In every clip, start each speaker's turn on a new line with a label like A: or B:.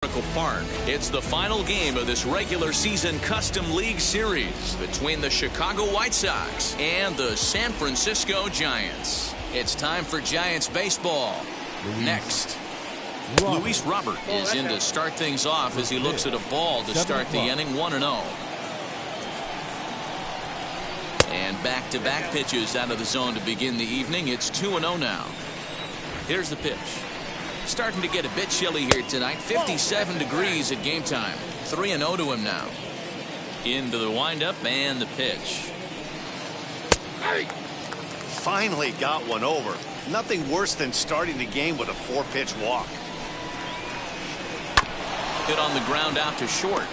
A: Park. It's the final game of this regular season Custom League Series between the Chicago White Sox and the San Francisco Giants. It's time for Giants baseball. Next, Luis Robert is in to start things off as he looks at a ball to start the inning. 1-0. And back-to-back pitches out of the zone to begin the evening. It's 2-0 now. Here's the pitch. Starting to get a bit chilly here tonight. 57 degrees at game time. 3-0 to him now. Into the windup and the pitch.
B: Finally got one over. Nothing worse than starting the game with a 4-pitch walk.
A: Hit on the ground out to short.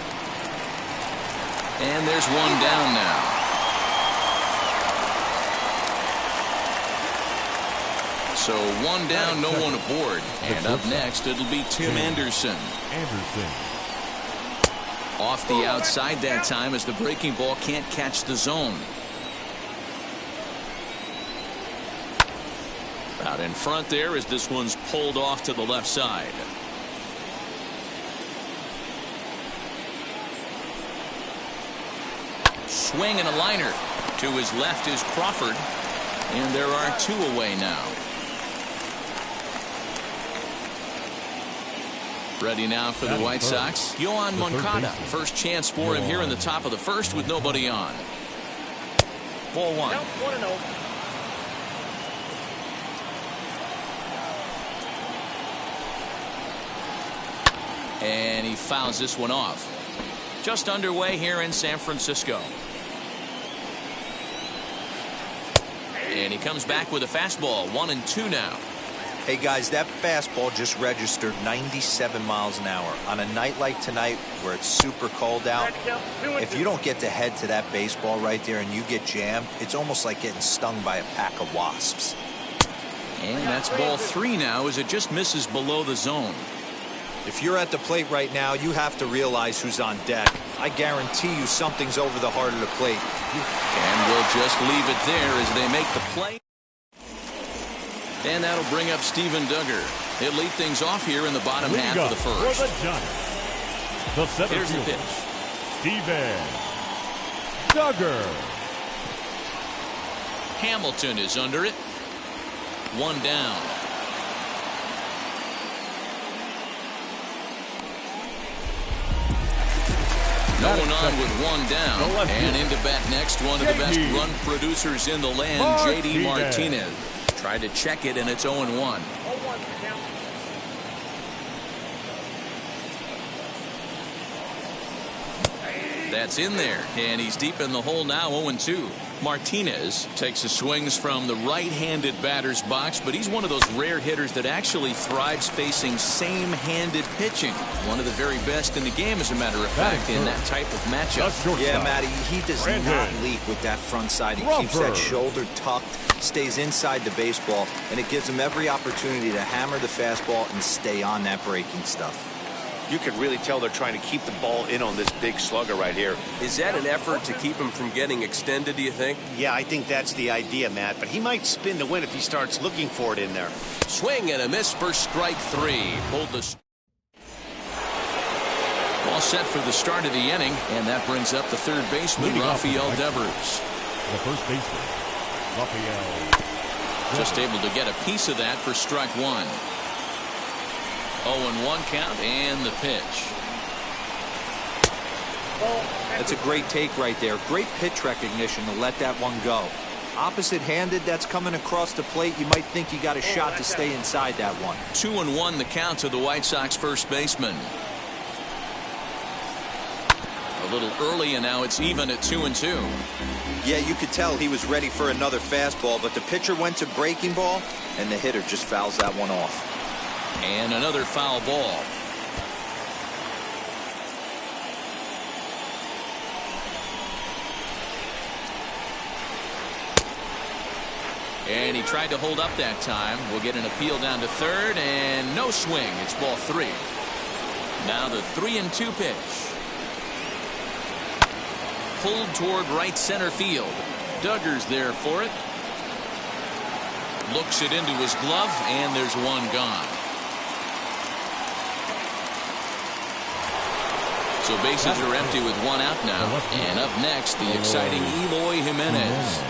A: And there's one down now. So one down, no one aboard. And up next, it'll be Tim Anderson. Off the outside that time as the breaking ball can't catch the zone. Out in front there as this one's pulled off to the left side. Swing and a liner. To his left is Crawford. And there are two away now. Ready now for the White Sox. Yohan Moncada. First chance for him here in the top of the first with nobody on. Ball one.
C: 1-0.
A: And he fouls this one off. Just underway here in San Francisco. And he comes back with a fastball. 1-2 now.
D: Hey guys, that fastball just registered 97 miles an hour. On a night like tonight where it's super cold out, if you don't get to head to that baseball right there and you get jammed, it's almost like getting stung by a pack of wasps.
A: And that's ball three now as it just misses below the zone.
D: If you're at the plate right now, you have to realize who's on deck. I guarantee you something's over the heart of the plate.
A: And we'll just leave it there as they make the play. And that'll bring up Steven Duggar. He'll lead things off here in the bottom half of the first. Here's the pitch.
E: Steven Duggar.
A: Hamilton is under it. One down. No one on with one down. And into bat next, one of the best run producers in the land, J.D. Martinez. Tried to check it, and it's 0-1. That's in there, and he's deep in the hole now. 0-2. Martinez takes the swings from the right-handed batter's box, but he's one of those rare hitters that actually thrives facing same-handed pitching. One of the very best in the game, as a matter of fact, in that type of matchup.
D: Yeah, Matty, he does not leak with that front side. He keeps that shoulder tucked, stays inside the baseball, and it gives him every opportunity to hammer the fastball and stay on that breaking stuff.
B: You can really tell they're trying to keep the ball in on this big slugger right here.
F: Is that an effort to keep him from getting extended, do you think?
B: Yeah, I think that's the idea, Matt. But he might spin to win if he starts looking for it in there.
A: Swing and a miss for strike three. Pulled the... All set for the start of the inning. And that brings up the third baseman, Rafael Devers.
E: The first baseman, Rafael.
A: Just able to get a piece of that for strike one. 0-1 count and the pitch.
D: That's a great take right there. Great pitch recognition to let that one go. Opposite-handed, that's coming across the plate. You might think you got a shot to stay inside that one.
A: 2-1 the count to the White Sox first baseman. A little early, and now it's even at 2-2.
D: Yeah, you could tell he was ready for another fastball, but the pitcher went to breaking ball, and the hitter just fouls that one off.
A: And another foul ball. And he tried to hold up that time. We'll get an appeal down to third, and no swing. It's ball three. Now the 3-2 pitch. Pulled toward right center field. Duggar's there for it. Looks it into his glove, and there's one gone. So bases are empty with one out now. And up next, the exciting Eloy Jimenez.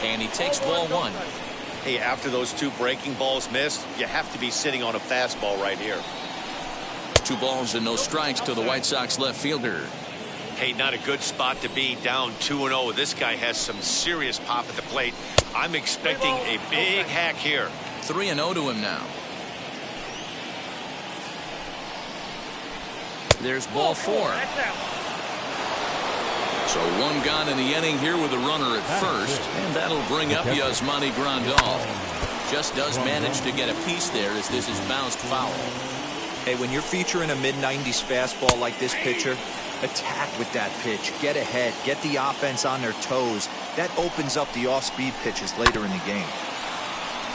A: And he takes ball one.
B: Hey, after those two breaking balls missed, you have to be sitting on a fastball right here.
A: 2 balls and no strikes to the White Sox left fielder.
B: Hey, not a good spot to be, down 2-0. This guy has some serious pop at the plate. I'm expecting a big hack here.
A: 3-0 to him now. There's ball 4. So 1 gone in the inning here with a runner at first, and that'll bring up Yasmani Grandal. Just does manage to get a piece there as this is bounced foul.
D: Hey, when you're featuring a mid-90s fastball like this pitcher, attack with that pitch. Get ahead. Get the offense on their toes. That opens up the off-speed pitches later in the game.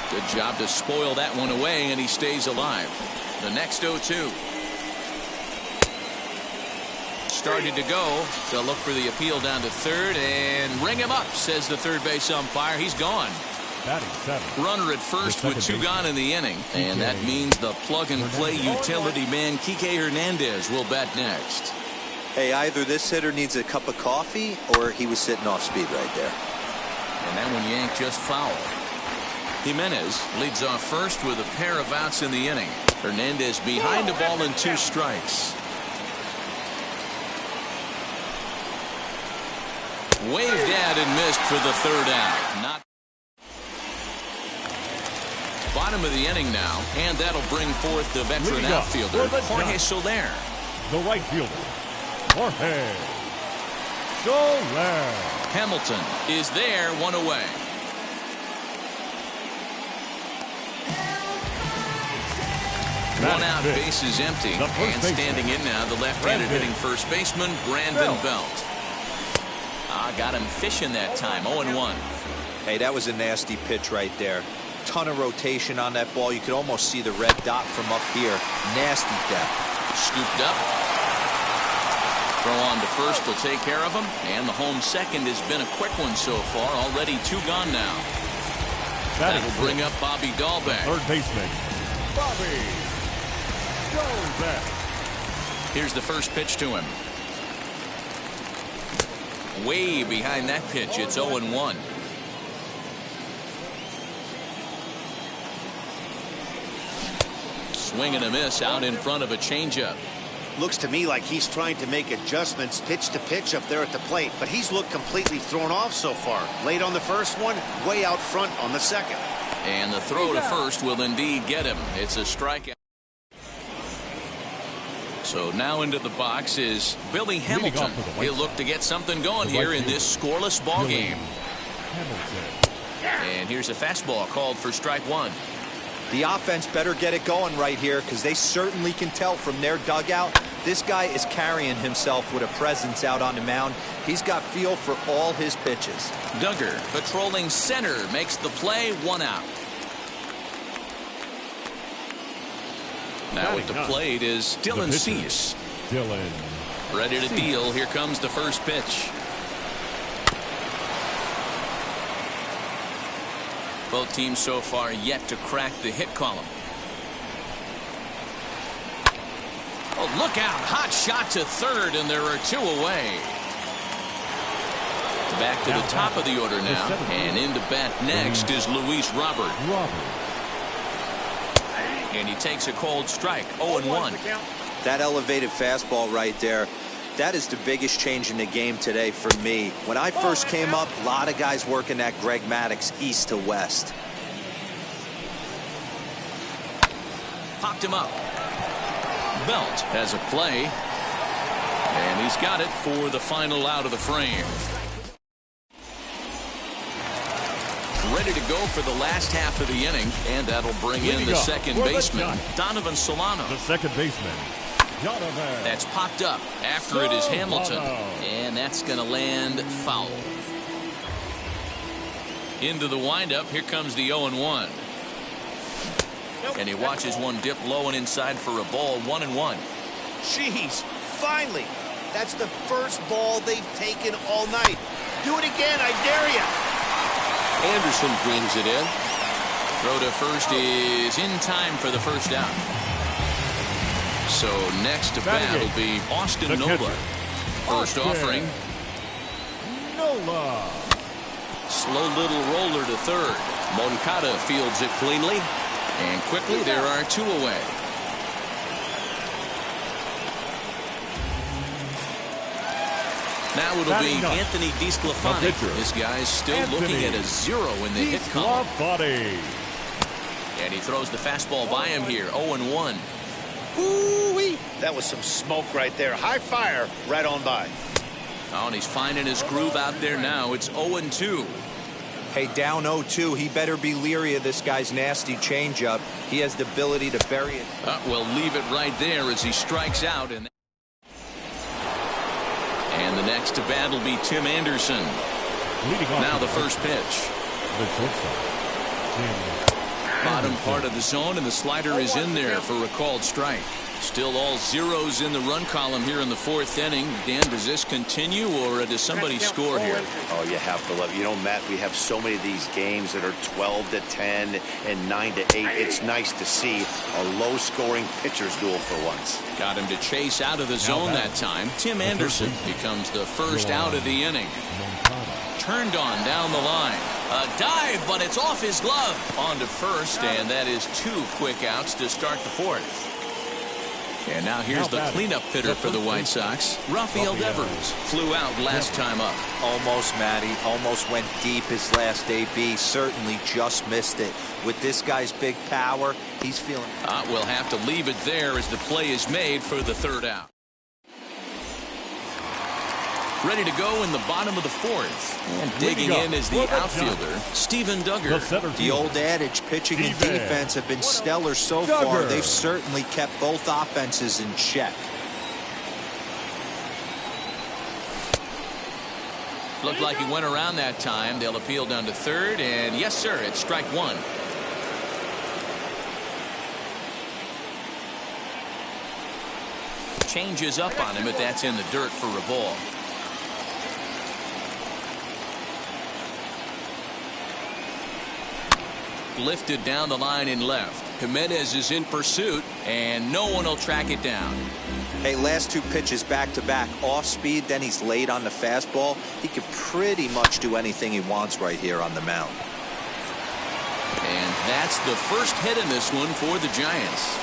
A: Good job to spoil that one away, and he stays alive. The next 0-2. Started to go. They'll look for the appeal down to third and ring him up, says the third base umpire. He's gone. Runner at first with 2 gone in the inning. And that means the plug-and-play utility man, Kike Hernandez, will bat next.
D: Hey, either this hitter needs a cup of coffee or he was sitting off speed right there.
A: And that one yanked just foul. Jimenez leads off first with a pair of outs in the inning. Hernandez behind the ball and 2 strikes. Waved at and missed for the 3rd out. Not bottom of the inning now, and that'll bring forth the veteran outfielder, Jorge Soler.
E: The right fielder, Jorge Soler.
A: Hamilton is there, 1 away. One out, base is empty, and standing in now, the left-handed hitting first baseman, Brandon Belt. Got him fishing that time, 0-1.
D: Hey, that was a nasty pitch right there. Ton of rotation on that ball. You could almost see the red dot from up here. Nasty depth.
A: Scooped up. Throw on to first will take care of him. And the home second has been a quick one so far. Already 2 gone now. That'll bring up Bobby Dahlbeck.
E: Third baseman, Bobby Dahlbeck.
A: Here's the first pitch to him. Way behind that pitch. It's 0-1. Swing and a miss out in front of a changeup.
B: Looks to me like he's trying to make adjustments pitch to pitch up there at the plate, but he's looked completely thrown off so far. Late on the first one, way out front on the second.
A: And the throw to first will indeed get him. It's a strikeout. So now into the box is Billy Hamilton. He'll look to get something going here in this scoreless ball game. And here's a fastball called for strike 1.
D: The offense better get it going right here because they certainly can tell from their dugout. This guy is carrying himself with a presence out on the mound. He's got feel for all his pitches.
A: Duggar patrolling center makes the play, 1 out. Now at the plate is Dylan Cease. Ready to deal. Here comes the first pitch. Both teams so far yet to crack the hit column. Oh, look out. Hot shot to third, and there are 2 away. Back to the top of the order now. And into bat next is Luis Robert. And he takes a cold strike, 0-1.
D: That elevated fastball right there, that is the biggest change in the game today for me. When I first came up, a lot of guys working that Greg Maddux east to west.
A: Popped him up. Belt has a play. And he's got it for the final out of the frame. Ready to go for the last half of the inning, and that'll bring in the second baseman, Donovan Solano.
E: The second baseman, Donovan.
A: That's popped up. After it is Hamilton, and that's going to land foul. Into the windup, here comes the 0-1. And he watches one dip low and inside for a ball, 1-1.
B: Jeez, finally. That's the first ball they've taken all night. Do it again, I dare you.
A: Anderson brings it in. Throw to first is in time for the first out. So next to bat will be Austin Nola. First offering.
E: Nola.
A: Slow little roller to third. Moncada fields it cleanly. And quickly there are 2 away. Now it'll be Anthony DeSclafani. This guy's still looking at a 0 in the hit column. And he throws the fastball by him here. 0-1.
B: Ooh-wee. That was some smoke right there. High fire right on by.
A: Oh, and he's finding his groove out there now. It's 0-2.
D: Hey, down 0-2. He better be leery of this guy's nasty changeup. He has the ability to bury it.
A: We'll leave it right there as he strikes out. And the next to bat will be Tim Anderson. Now the first pitch. Bottom part of the zone, and the slider is in there for a called strike. Still all zeros in the run column here in the 4th inning. Dan, does this continue, or does somebody score here?
B: Oh, you have to love. You know, Matt, we have so many of these games that are 12-10 and 9-8. It's nice to see a low-scoring pitcher's duel for once.
A: Got him to chase out of the zone that time. Tim Anderson becomes the first out of the inning. Turned on down the line. A dive, but it's off his glove. On to first, and that is 2 quick outs to start the 4th. And now here's the cleanup hitter for the White Sox. Rafael Devers flew out last time up.
D: Almost, Matty. Almost went deep his last AB. Certainly just missed it. With this guy's big power, he's feeling...
A: We'll have to leave it there as the play is made for the 3rd out. Ready to go in the bottom of the 4th. And digging in is the outfielder, Steven Duggar.
D: The old adage, pitching and defense have been stellar so far. They've certainly kept both offenses in check.
A: Looked like he went around that time. They'll appeal down to 3rd, and yes, sir, it's strike 1. Changes up on him, but that's in the dirt for a ball. Lifted down the line in left. Jimenez is in pursuit, and no one will track it down.
D: Hey, last 2 pitches back-to-back. Off speed, then he's late on the fastball. He could pretty much do anything he wants right here on the mound.
A: And that's the first hit in this one for the Giants.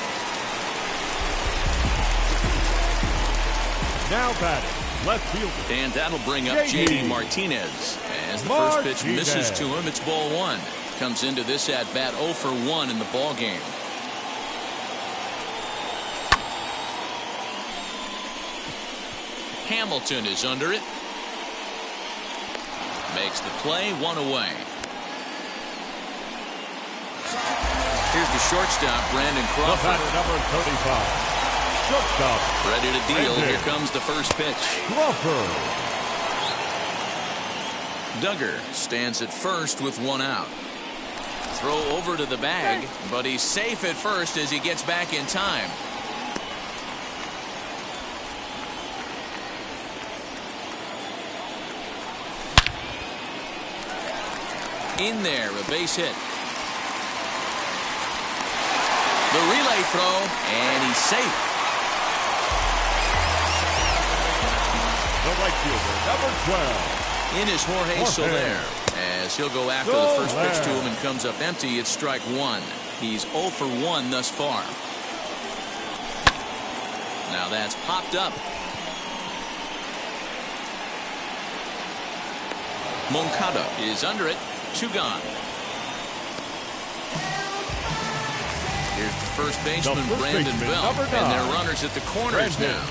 E: Now batting, left fielder.
A: And that'll bring up J.D. Martinez. As the first pitch misses to him, it's ball 1. Comes into this at bat 0 for 1 in the ball game. Hamilton is under it. Makes the play, 1 away. Here's the shortstop, Brandon Crawford.
E: The batter, number 35. Shortstop.
A: Ready to deal. Here comes the first pitch.
E: Crawford.
A: Duggar stands at first with 1 out. Throw over to the bag, but he's safe at first as he gets back in time. In there, a base hit. The relay throw, and he's safe.
E: The right fielder, number 12.
A: In is Jorge Soler, as he'll go after the first pitch to him and comes up empty. It's strike 1. He's 0 for 1 thus far. Now that's popped up. Moncada is under it. 2 gone. Here's the first baseman, Brandon Belt, and their runners at the corners now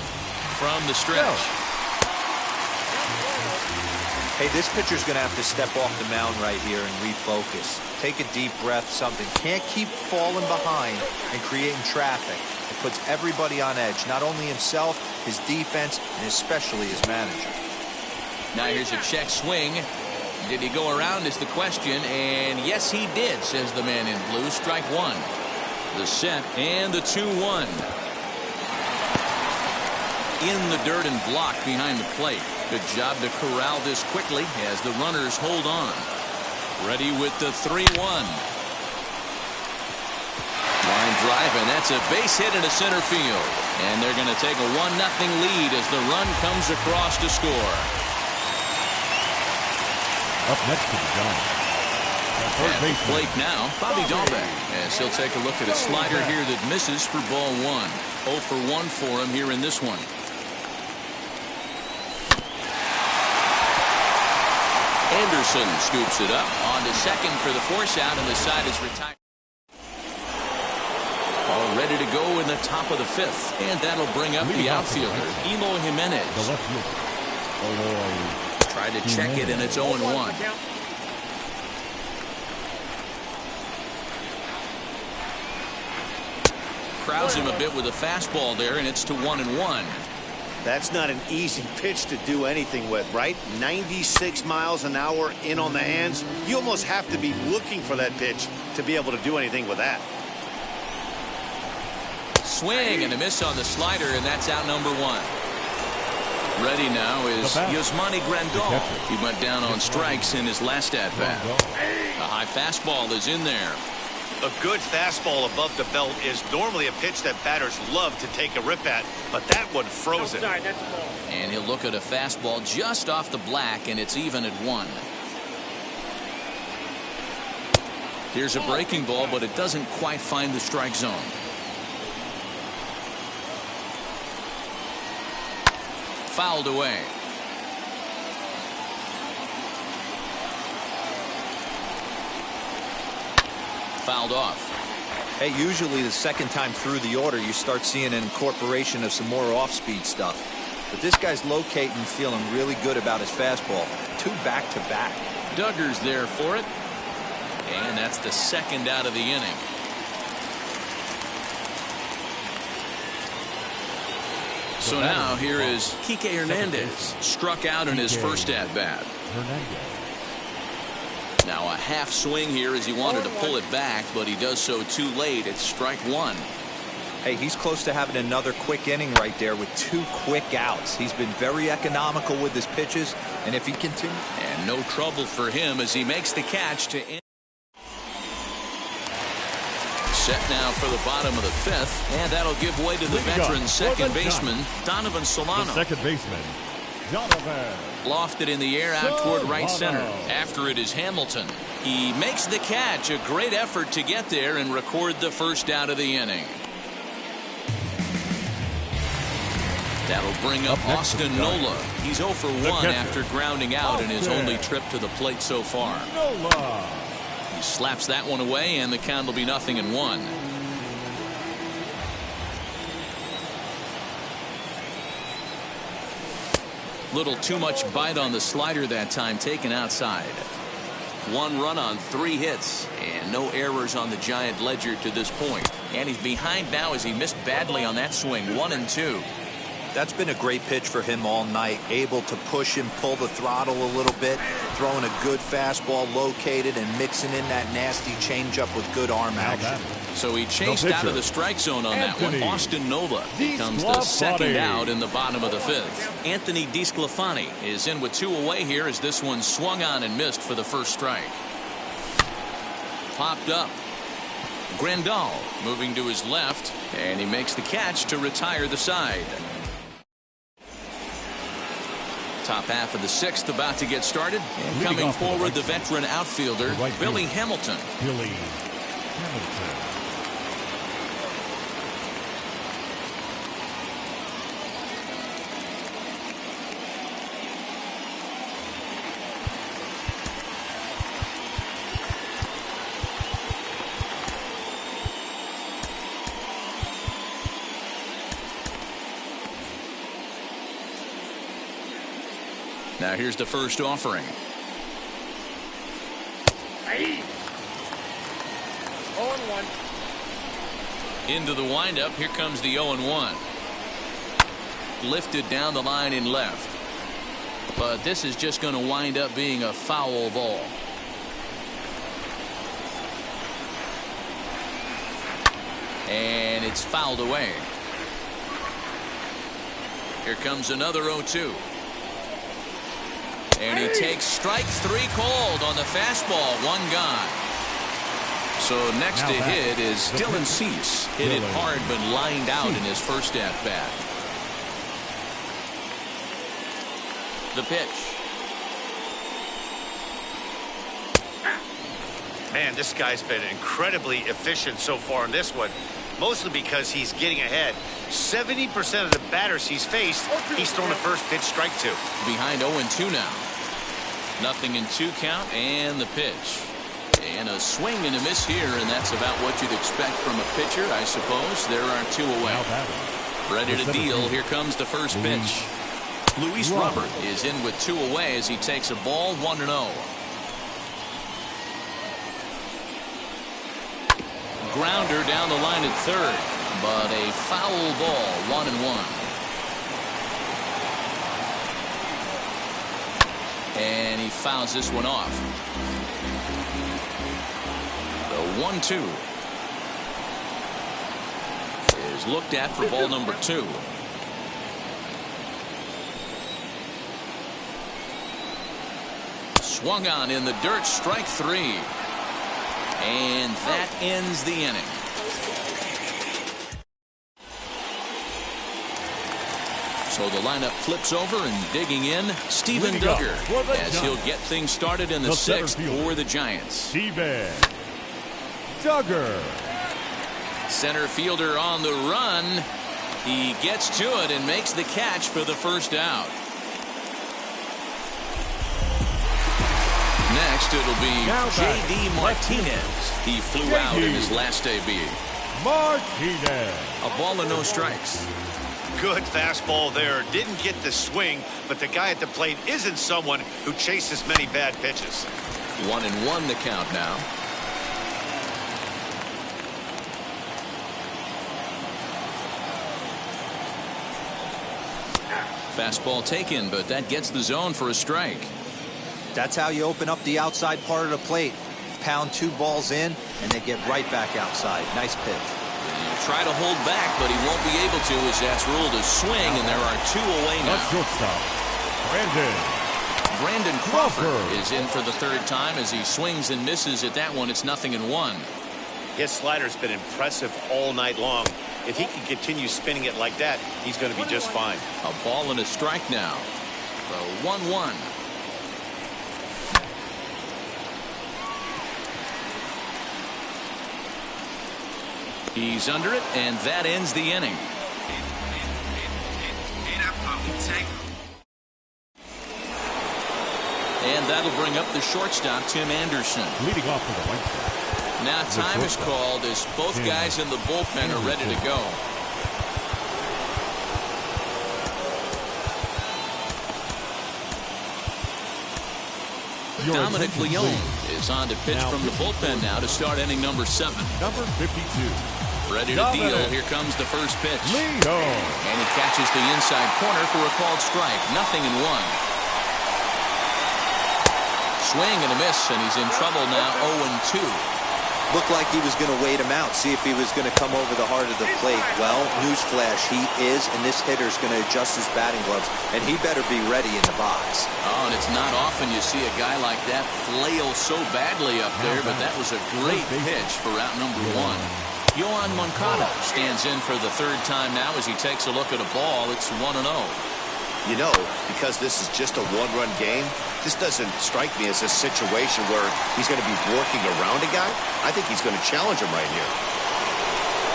A: from the stretch.
D: Hey, this pitcher's going to have to step off the mound right here and refocus. Take a deep breath, something. Can't keep falling behind and creating traffic. It puts everybody on edge, not only himself, his defense, and especially his manager.
A: Now here's a check swing. Did he go around is the question, and yes, he did, says the man in blue. Strike 1. The set and the 2-1. In the dirt and blocked behind the plate. Good job to corral this quickly as the runners hold on. Ready with the 3-1. Line drive, and that's a base hit into center field. And they're going to take a 1-0 lead as the run comes across to score.
E: Up next to the Giants.
A: At the plate now, Bobby Dahlbeck, as he'll take a look at a slider here that misses for ball 1. 0 for 1 for him here in this one. Anderson scoops it up on to second for the force out, and the side is retired. All ready to go in the top of the 5th, and that'll bring up the outfielder, Eloy Jimenez.
E: The left fielder, Eloy.
A: Try to check it, and it's 0-1. Crowds him a bit with a fastball there, and it's to 1-1.
B: That's not an easy pitch to do anything with, right? 96 miles an hour in on the hands. You almost have to be looking for that pitch to be able to do anything with that.
A: Swing and a miss on the slider, and that's out number 1. Ready now is Yasmani Grandal. He went down on strikes in his last at-bat. A high fastball is in there.
B: A good fastball above the belt is normally a pitch that batters love to take a rip at, but that one froze it.
A: And he'll look at a fastball just off the black, and it's even at 1. Here's a breaking ball, but it doesn't quite find the strike zone. Fouled away. Fouled off.
D: Hey, usually the second time through the order, you start seeing an incorporation of some more off-speed stuff. But this guy's locating, feeling really good about his fastball. 2 back-to-back.
A: Duggar's there for it. And that's the second out of the inning. So now here is Kike Hernandez. Struck out in his first at-bat. Now a half swing here as he wanted to pull it back, but he does so too late. It's strike 1.
D: Hey, he's close to having another quick inning right there with 2 quick outs. He's been very economical with his pitches, and if he continues...
A: And no trouble for him as he makes the catch to end. Set now for the bottom of the 5th, and that'll give way to the veteran second baseman, Donovan Solano.
E: The second baseman, Donovan.
A: Lofted in the air out toward right center. After it is Hamilton. He makes the catch. A great effort to get there and record the first out of the inning. That'll bring up Austin Nola. He's 0 for 1 after grounding out in his only trip to the plate so far.
E: Nola.
A: He slaps that one away, and the count will be 0-1. Little too much bite on the slider that time, taken outside. 1 run on 3 hits, and no errors on the Giant ledger to this point. And he's behind now as he missed badly on that swing. 1-2.
D: That's been a great pitch for him all night. Able to push him, pull the throttle a little bit, throwing a good fastball located and mixing in that nasty changeup with good arm action.
A: So he chased out of the strike zone on that one. Austin Nola becomes the second out in the bottom of the 5th. Anthony DeSclafani is in with 2 away here as this one swung on and missed for the first strike. Popped up. Grandal moving to his left, and he makes the catch to retire the side. Top half of the 6th about to get started. And coming forward, the veteran outfielder, Billy Hamilton.
E: Billy Hamilton.
A: Now here's the first offering.
C: Hey. 0-1.
A: Into the windup. Here comes the 0-1. Lifted down the line in left. But this is just going to wind up being a foul ball. And it's fouled away. Here comes another 0-2. And he takes strike 3 called on the fastball. 1 gone. So next to hit is Dylan Cease. Hit it hard but lined out in his first at-bat. The pitch.
B: Man, this guy's been incredibly efficient so far in this one, mostly because he's getting ahead. 70% of the batters he's faced, he's thrown the first pitch strike to.
A: Behind 0-2 now. Nothing in 2 count, and the pitch. And a swing and a miss here, and that's about what you'd expect from a pitcher, I suppose. There are 2 away. Ready to deal. Here comes the first pitch. Luis Robert is in with 2 away as he takes a ball 1-0. Grounder down the line at third, but a foul ball, 1-1. And he fouls this one off. The 1-2 is looked at for ball number 2. Swung on in the dirt, strike 3. And that ends the inning. So the lineup flips over, and digging in, Steven Duggar, as he'll get things started in the 6th for the Giants.
E: Steven Duggar.
A: Center fielder on the run. He gets to it and makes the catch for the first out. Next, it'll be J.D. Martinez. He flew out in his last debut.
E: Martinez.
A: A ball and no strikes.
B: Good fastball there. Didn't get the swing, but the guy at the plate isn't someone who chases many bad pitches.
A: 1-1 the count now. Fastball taken, but that gets the zone for a strike.
D: That's how you open up the outside part of the plate. Pound 2 balls in, and they get right back outside. Nice pitch.
A: He'll try to hold back, but he won't be able to, as that's ruled a swing, and there are 2 away now.
E: Shortstop,
A: Brandon Crawford is in for the 3rd time as he swings and misses at that one. It's 0-1.
B: His slider's been impressive all night long. If he can continue spinning it like that, he's going to be just fine.
A: A ball and a strike now. The 1-1. He's under it, and that ends the inning. And that'll bring up the shortstop, Tim Anderson.
E: leading off for the White Sox.
A: Now time is called as both guys in the bullpen are ready to go. Dominic Leone is on to pitch from the bullpen now to start inning number 7.
E: Number 52.
A: Ready to deal. Here comes the first pitch.
E: Leone.
A: And he catches the inside corner for a called strike. 0-1. Swing and a miss, and he's in trouble now. 0-2.
D: Looked like he was going to wait him out, see if he was going to come over the heart of the plate. Well, newsflash, he is, and this hitter's going to adjust his batting gloves, and he better be ready in the box.
A: Oh, and it's not often you see a guy like that flail so badly up there, but that was a great pitch for out number 1. Yohan Moncada stands in for the 3rd time now as he takes a look at a ball. It's 1-0.
B: You know, because this is just a 1-run game, this doesn't strike me as a situation where he's going to be working around a guy. I think he's going to challenge him right here.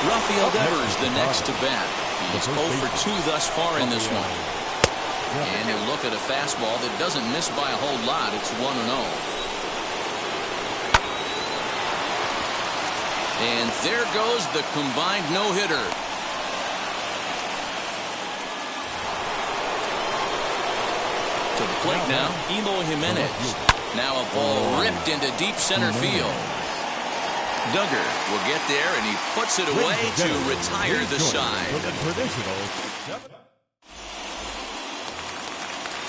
A: Rafael Devers the next to bat. He's 0 for 2 thus far in this one. And he'll look at a fastball that doesn't miss by a whole lot. It's 1-0. And there goes the combined no-hitter. To the plate now, Eloy Jimenez. Now a ball ripped into deep center field. Duggar will get there, and he puts it away to retire the side.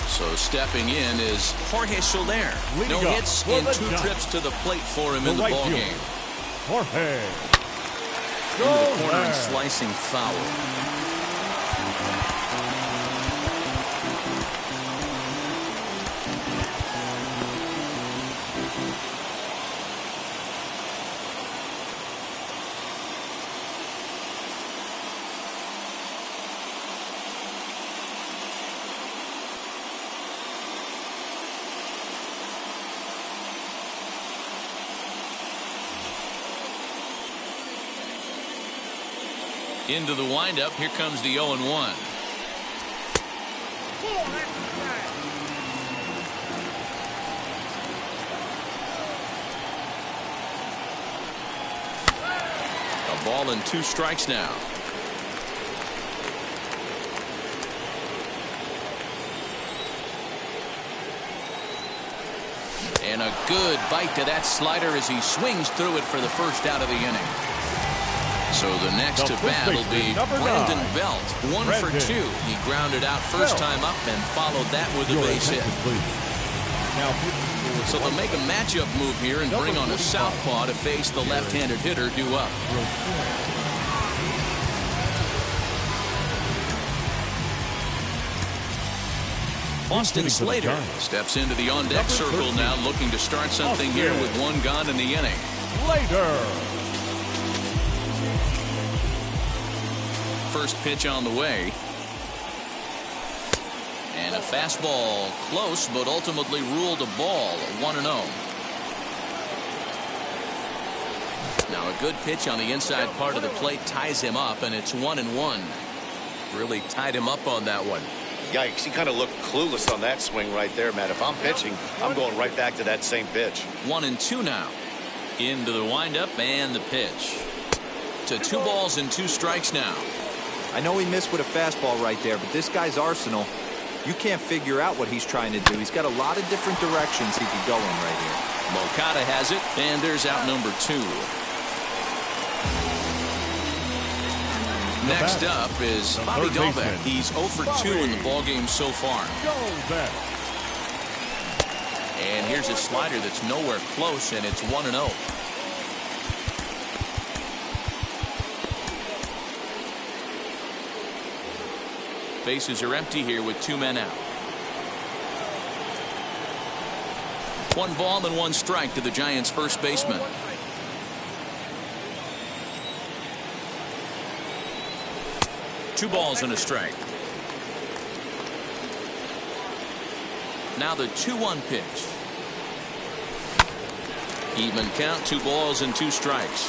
A: So stepping in is Jorge Soler. No hits in 2 trips to the plate for him in the ballgame.
E: Jorge.
A: Into the corner and slicing foul. Into the windup. Here comes the 0-1. A ball and 2 strikes now. And a good bite to that slider as he swings through it for the first out of the inning. So the next to bat will be Brandon Belt. 1 for 2. He grounded out first time up and followed that with a base hit. So they'll make a matchup move here and bring on a southpaw to face the left-handed hitter due up. Austin Slater steps into the on-deck circle now, looking to start something here with 1 gone in the inning.
E: Slater.
A: First pitch on the way. And a fastball close, but ultimately ruled a ball. 1-0. Now a good pitch on the inside part of the plate ties him up, and it's 1-1.
F: Really tied him up on that one.
B: Yikes, he kind of looked clueless on that swing right there, Matt. If I'm pitching, I'm going right back to that same pitch.
A: 1-2 now. Into the windup and the pitch. To 2 balls and 2 strikes now.
D: I know he missed with a fastball right there, but this guy's arsenal, you can't figure out what he's trying to do. He's got a lot of different directions he could go in right here.
A: Moncada has it, and there's out number 2. Next up is Bobby Dalbec. He's 0 for 2 in the ballgame so far. And here's a slider that's nowhere close, and it's 1-0. Bases are empty here with 2 men out. 1 ball and 1 strike to the Giants' first baseman. Two balls and a strike. Now the 2-1 pitch. Even count, 2 balls and 2 strikes.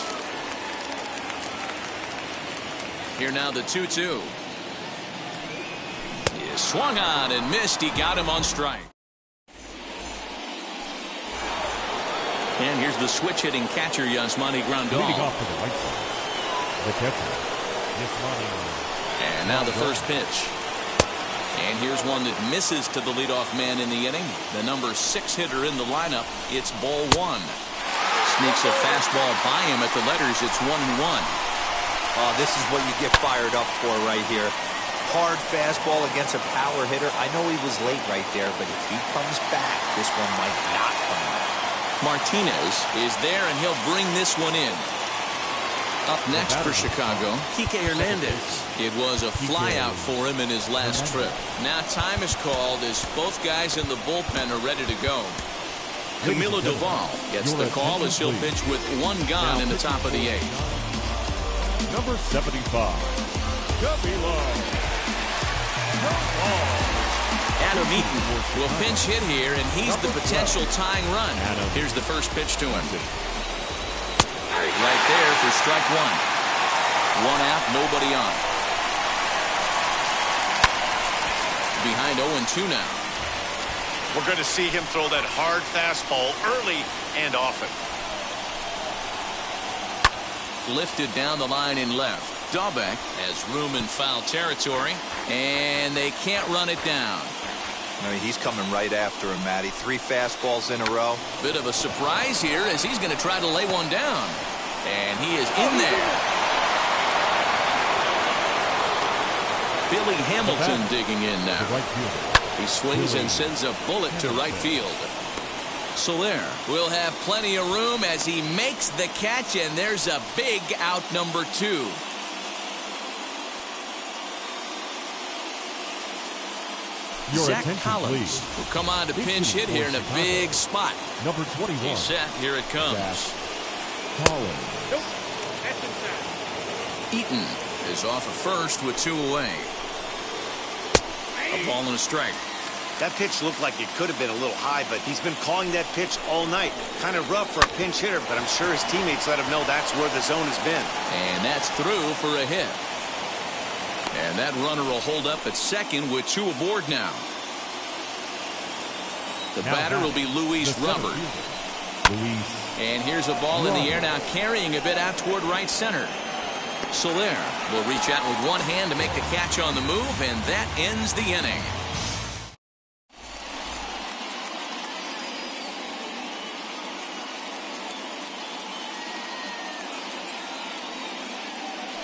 A: Here now the 2-2. He swung on and missed. He got him on strike. And here's the switch hitting catcher, Yasmani Grandal.
E: Leading off to the right side. The catcher, Yasmani.
A: And now the first pitch. And here's one that misses to the leadoff man in the inning. The number 6 hitter in the lineup. It's ball 1. Sneaks a fastball by him at the letters. It's 1-1.
D: Oh, this is what you get fired up for right here. Hard fastball against a power hitter. I know he was late right there, but if he comes back, this one might not come back.
A: Martinez is there, and he'll bring this one in. Up next for Chicago, Kike Hernandez. It was a flyout for him in his last trip. Now time is called as both guys in the bullpen are ready to go. Camilo Doval gets the call as he'll pitch with 1 gone in the top of the 8th.
E: Number 75, Camilo.
A: Adam Eaton will pinch hit here, and he's the potential tying run. Here's the first pitch to him. Right there for strike 1. 1 out, nobody on. Behind 0-2 now.
B: We're going to see him throw that hard fastball early and often.
A: Lifted down the line in left. Dalbec has room in foul territory, and they can't run it down.
D: I mean, he's coming right after him, Matty. 3 fastballs in a row.
A: Bit of a surprise here as he's going to try to lay one down. And he is in there. Billy Hamilton digging in now. He swings and sends a bullet to right field. So there, we'll have plenty of room as he makes the catch, and there's a big out number 2. Zach Collins will come on to pinch hit here in a big spot.
E: Number 21.
A: He's set. Here it comes. Eaton is off at first with 2 away. A ball and a strike.
B: That pitch looked like it could have been a little high, but he's been calling that pitch all night. Kind of rough for a pinch hitter, but I'm sure his teammates let him know that's where the zone has been.
A: And that's through for a hit. And that runner will hold up at second with 2 aboard now. The batter will be Luis Robert. And here's a ball in the air now, carrying a bit out toward right center. Soler will reach out with one hand to make the catch on the move, and that ends the inning.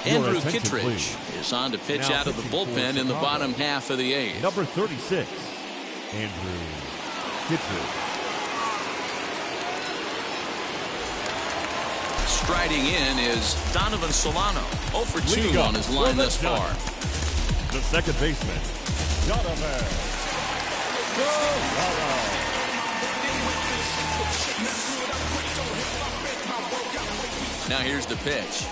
A: Andrew Kittredge is on to pitch out of the bullpen in the bottom half of the 8th.
E: Number 36, Andrew Kittredge.
A: Striding in is Donovan Solano. 0 for 2 on his line thus far.
E: The second baseman, Donovan Solano.
A: Now here's the pitch.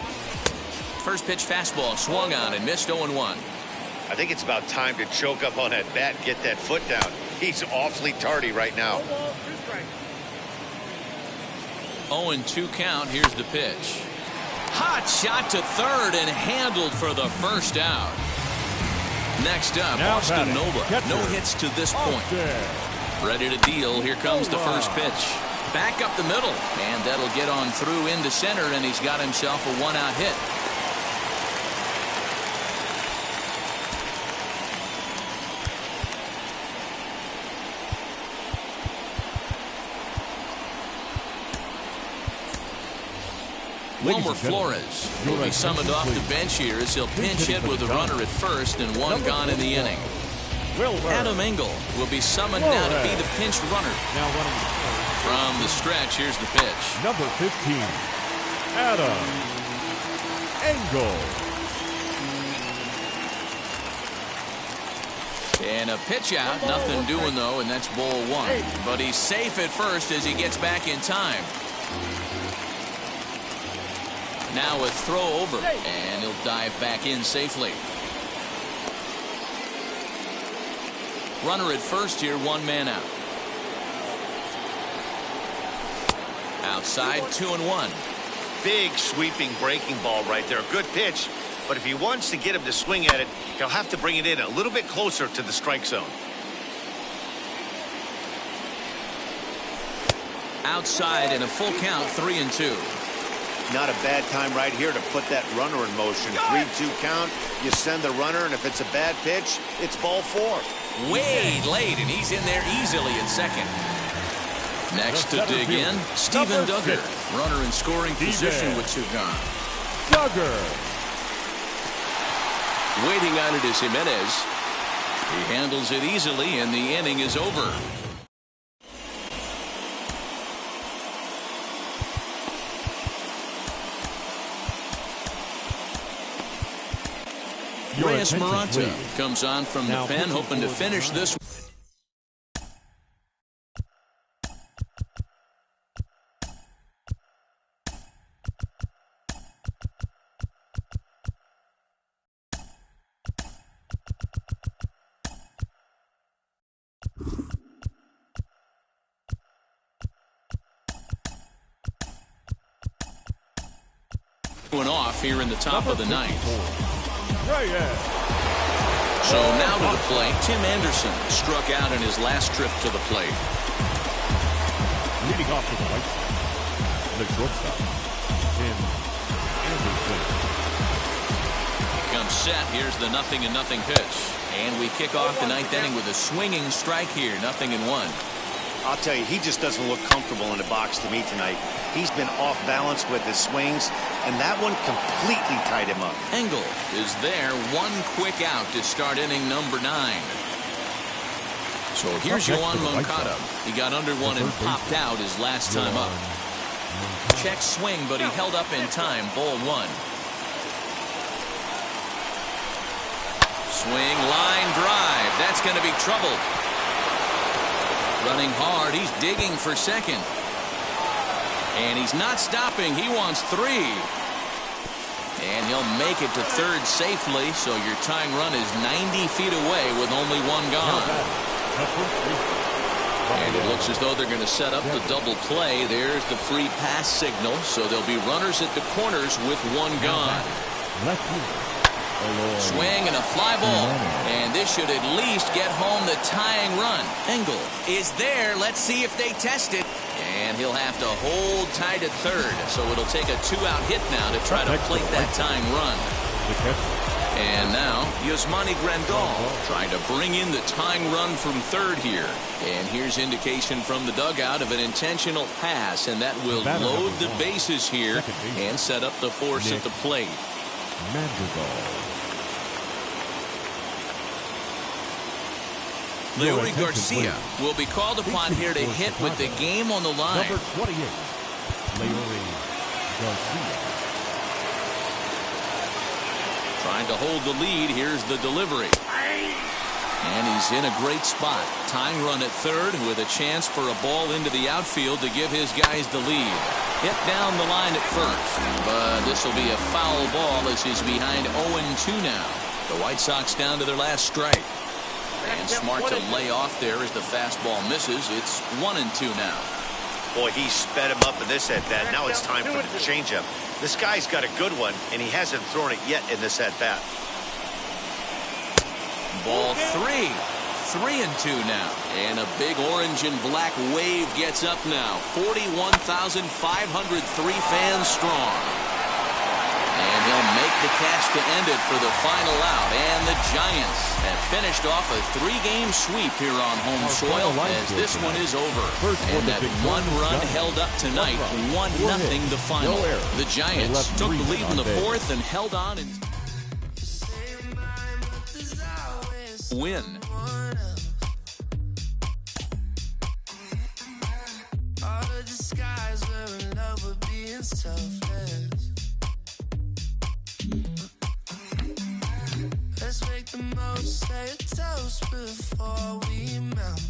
A: First pitch fastball swung on and missed 0-1.
B: I think it's about time to choke up on that bat and get that foot down. He's awfully tardy right now.
A: 0-2 count. Here's the pitch. Hot shot to third and handled for the first out. Next up, Austin Nova. No hits to this point. Ready to deal. Here comes the first pitch. Back up the middle. And that'll get on through into center, and he's got himself a 1-out hit. Wilmer Flores will be summoned off the bench here as he'll pinch hit with a runner at first and 1 gone in the inning. Adam Engel will be summoned now to be the pinch runner. From the stretch, here's the pitch.
E: Number 15, Adam Engel.
A: And a pitch out, nothing doing though, and that's ball 1. But he's safe at first as he gets back in time. Now a throw over, and he'll dive back in safely. Runner at first here, 1 man out. Outside, 2-1.
B: Big sweeping breaking ball right there. Good pitch. But if he wants to get him to swing at it, he'll have to bring it in a little bit closer to the strike zone.
A: Outside and a full count, 3-2.
B: Not a bad time right here to put that runner in motion. 3-2 count. You send the runner, and if it's a bad pitch, it's ball 4.
A: Way late, and he's in there easily at second. Next to dig in, Steven Duggar. Runner in scoring position with 2 gone.
E: Duggar.
A: Waiting on it is Jimenez. He handles it easily, and the inning is over. Reyes Maranta comes on from the pen, hoping to finish this. Off here in the top of the 9th. So now to the plate, Tim Anderson struck out in his last trip to the plate.
E: Leading off to the right side, the shortstop, Tim Anderson.
A: Comes set. Here's the 0-0 pitch. And we kick off the 9th inning with a swinging strike here, 0-1.
B: I'll tell you, he just doesn't look comfortable in the box to me tonight. He's been off balance with his swings, and that one completely tied him up.
A: Engel is there, 1 quick out to start inning number 9. So here's Yohan Moncada. He got under one and popped out his last time up. Check swing, but he held up in time. Ball 1. Swing, line drive. That's going to be trouble. Running hard. He's digging for second. And he's not stopping. He wants 3. And he'll make it to third safely. So your tying run is 90 feet away with only 1 gone. And it looks as though they're going to set up the double play. There's the free pass signal. So there'll be runners at the corners with 1 gone. Swing and a fly ball. And this should at least get home the tying run. Engel is there. Let's see if they test it. And he'll have to hold tight at third. So it'll take a 2-out hit now to try to plate that tying run. And now, Yasmani Grandal trying to bring in the tying run from third here. And here's indication from the dugout of an intentional pass, and that will load the bases here and set up the force at the plate. Larry Garcia will be called upon here to hit with the game on the line.
E: Number 28, Larry Garcia.
A: Trying to hold the lead. Here's the delivery. And he's in a great spot. Tying run at third with a chance for a ball into the outfield to give his guys the lead. Hit down the line at first. But this will be a foul ball as he's behind 0-2 now. The White Sox down to their last strike. And smart to lay off there as the fastball misses. It's 1-2 now.
B: Boy, he sped him up in this at-bat. Now it's time for the changeup. This guy's got a good one, and he hasn't thrown it yet in this at-bat.
A: Ball 3. 3-2 now. And a big orange and black wave gets up now. 41,503 fans strong. And he'll make the catch to end it for the final out. And the Giants have finished off a 3-game sweep here on home soil as this one is over. And that one run held up tonight, 1-0 the final. The Giants took the lead in the fourth and held on and win.
C: Let's make the most, say a toast before we melt.